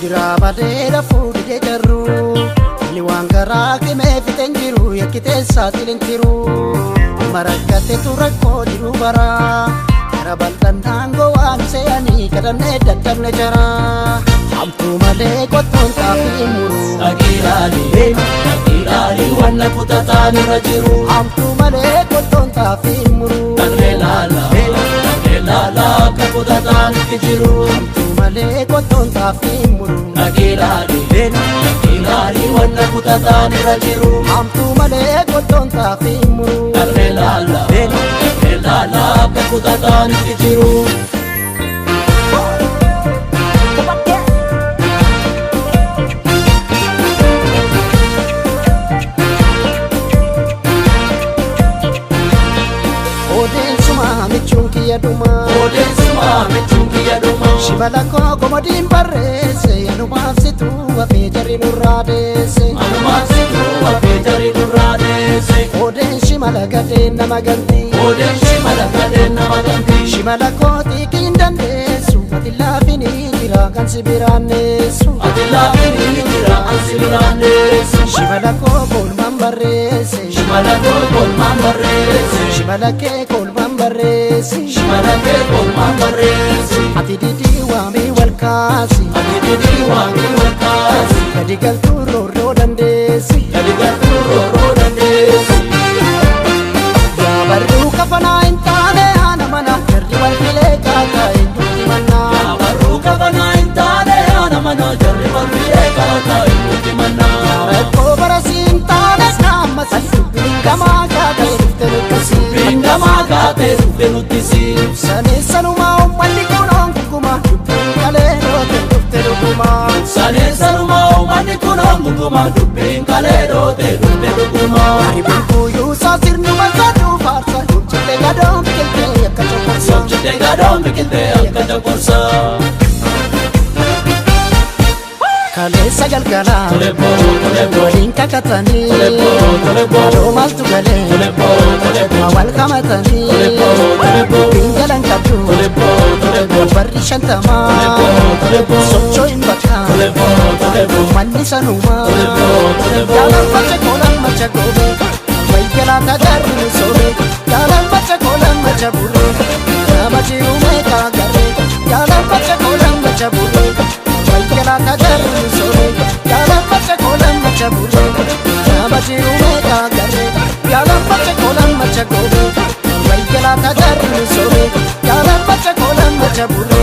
Jira badeera fuudhee jarru inni waan garaa qimee fixeen jiru yakkitee saaxileen jiru marakkate turakkoo jiru bara gara bal'aan daangoo waan seeyanii kadhannee daddabne jara hamtuu malee qottoon xaafii muru dhaqiidhaanii wanna kutataan irra jiru hamtuu malee qottoon xaafii muru laala akka kutataan itti jiru hamtuu malee qottoon xaafii muru dhaqiidhaanii wanna kutataan irra jiru hamtuu malee qottoon xaafii muru laala akka kutataan itti jiru. Shibala koo komodiin barreesse anumaaf situ wafee jarri nurraa deesse Odeen shimala gadeen nama ganti Shimala koo xiiqiin dandeessu ati laafinii jira kan si biraanneessu Shimala koo kolmaan barreesse Shimala kee kolmaan barreesse ati didii waamii walkaasi gadi galtuu roorroo dandeessi Yaabarruu kafanaa hin taane haana mana jarri walfilee kaataa hin duuti mannaa Yaabakkoo barasii hin taanes naammasii dubbiin gamaa kaatee dhufte nuttisi Saneessanumaa ummanni kunoon guguma dubbiin kalee dhoote dhufte dhuguma Haribuun kuyyuusaa sirnuma saduu faarsa Jobjitee gadoon biqiltee akka coqorsa Kaleessa galgalaa waliin kakatanii Adoo maaltu galee wal qamatanii Bingalan qabdu barri shantamaa Sochoo hin bakka manni sanumaa Jaalan macha koolan macha goobee Waygalaa tagarri misoomee Jaalan macha koolan macha burree Nama jiruumee kaagarree Jaalan macha koolan macha burree Waygalaa tagarri misoomee Jaalan macha koolan macha burree Nama jiruumee kaagarree Jaalan macha koolan macha goobee Waygalaa tagarri misoomee Jaalan macha koolan macha burree